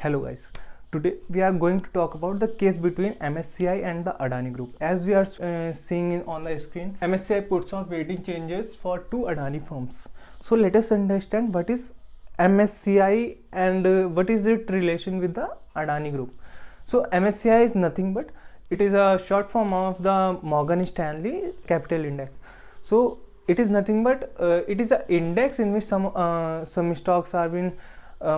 Hello guys, today we are going to talk about the case between MSCI and the Adani Group. As we are seeing on the screen, MSCI puts off rating changes for two Adani firms. So let us understand what is MSCI and what is its relation with the Adani Group. So MSCI is nothing but it is a short form of the Morgan Stanley Capital Index. So it is nothing but it is an index in which some stocks are being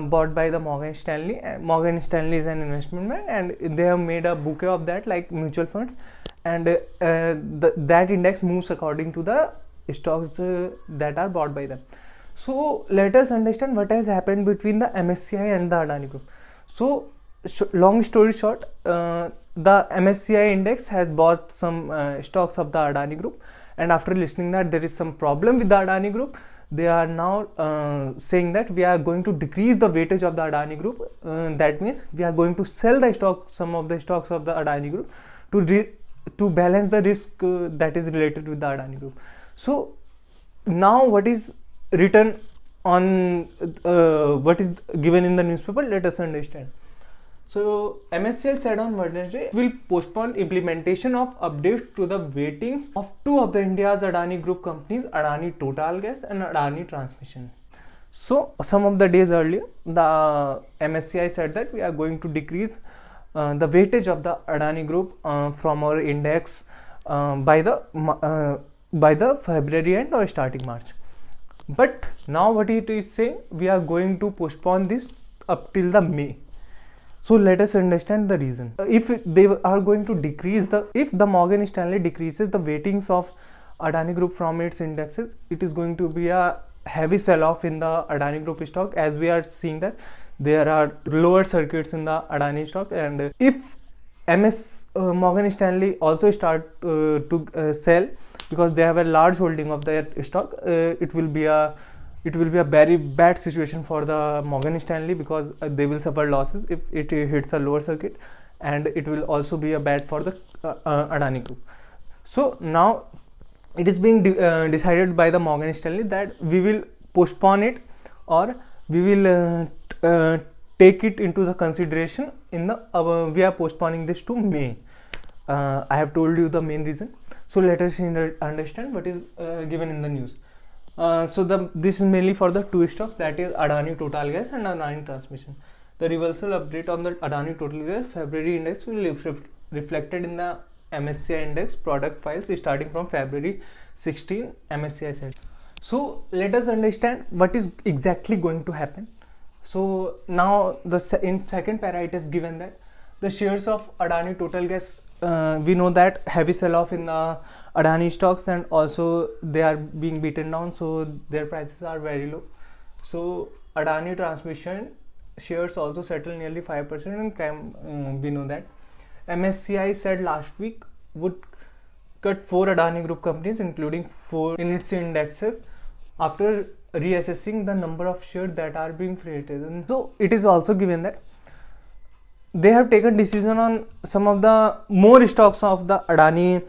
bought by the Morgan Stanley. Morgan Stanley is an investment bank and they have made a bouquet of that like mutual funds, and that index moves according to the stocks that are bought by them. So let us understand what has happened between the MSCI and the Adani Group. So long story short, the MSCI index has bought some stocks of the Adani Group, and after listening that there is some problem with the Adani Group, they are now saying that we are going to decrease the weightage of the Adani Group. That means we are going to sell the some of the stocks of the Adani Group to balance the risk that is related with the Adani Group. So now what is written on what is given in the newspaper, let us understand. So MSCI said on Wednesday will postpone implementation of updates to the weightings of two of the India's Adani Group companies, Adani Total Gas and Adani Transmission. So some of the days earlier, the MSCI said that we are going to decrease the weightage of the Adani Group from our index by the February end or starting March. But now what it is saying, we are going to postpone this up till the May. So let us understand the reason. If they are going to decrease if the Morgan Stanley decreases the weightings of Adani Group from its indexes, it is going to be a heavy sell-off in the Adani Group stock, as we are seeing that there are lower circuits in the Adani stock. And if Morgan Stanley also start to sell, because they have a large holding of that stock, it will be a very bad situation for the Morgan Stanley, because they will suffer losses if it hits a lower circuit, and it will also be a bad for the Adani Group. So now it is being decided by the Morgan Stanley that we will postpone it, or we will take it into the consideration in the we are postponing this to May. I have told you the main reason. So let us understand what is given in the news. This is mainly for the two stocks, that is Adani Total Gas and Adani Transmission. The reversal update on the Adani Total Gas February index will be reflected in the MSCI index product files starting from February 16, MSCI said. So let us understand what is exactly going to happen. So now in second para it is given that the shares of Adani Total Gas, we know that heavy sell-off in the Adani stocks, and also they are being beaten down, so their prices are very low. So Adani Transmission shares also settle nearly 5%, and we know that MSCI said last week would cut 4 Adani Group companies, including 4 in its indexes, after reassessing the number of shares that are being traded. And so it is also given that they have taken decision on some of the more stocks of the Adani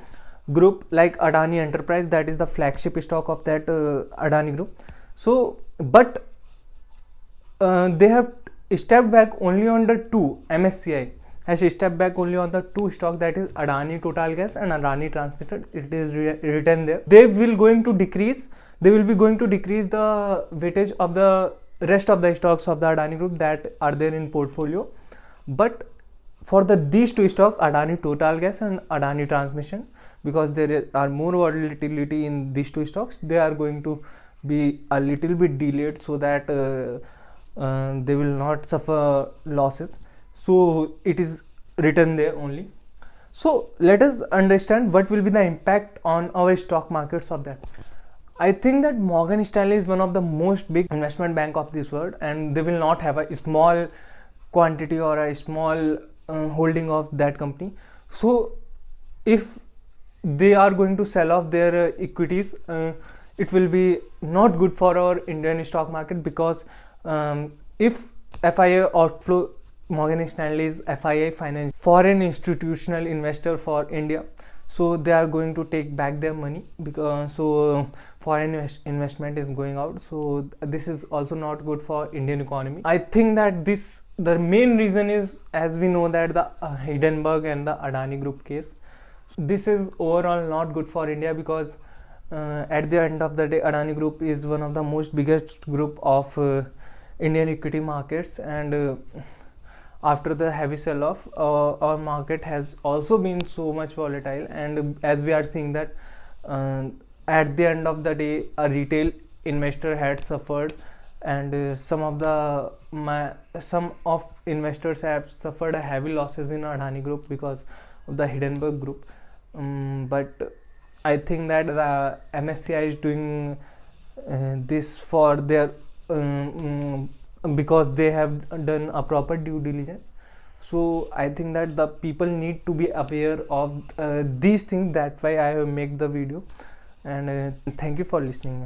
Group, like Adani Enterprise, that is the flagship stock of that Adani Group. So but they have stepped back only on the two. MSCI has stepped back only on the two stocks, that is Adani Total Gas and Adani Transmission. It is written there. They will be going to decrease the weightage of the rest of the stocks of the Adani Group that are there in portfolio. But for these two stocks, Adani Total Gas and Adani Transmission, because there are more volatility in these two stocks, they are going to be a little bit delayed, so that they will not suffer losses. So it is written there only. So let us understand what will be the impact on our stock markets of that. I think that Morgan Stanley is one of the most big investment bank of this world, and they will not have a small quantity or a small holding of that company. So if they are going to sell off their equities, it will be not good for our Indian stock market, because if FII outflow, Morgan Stanley's FII finance foreign institutional investor for India, so they are going to take back their money, because foreign investment is going out. So this is also not good for Indian economy. I think that the main reason is, as we know, that the Hindenburg and the Adani Group case. This is overall not good for India, because at the end of the day, Adani Group is one of the most biggest group of Indian equity markets, and after the heavy sell-off, our market has also been so much volatile. And as we are seeing that at the end of the day, a retail investor had suffered, and some of investors have suffered a heavy losses in Adani Group because of the Hindenburg Group. But I think that the MSCI is doing this for their because they have done a proper due diligence. So I think that the people need to be aware of these things. That's why I make the video, and thank you for listening.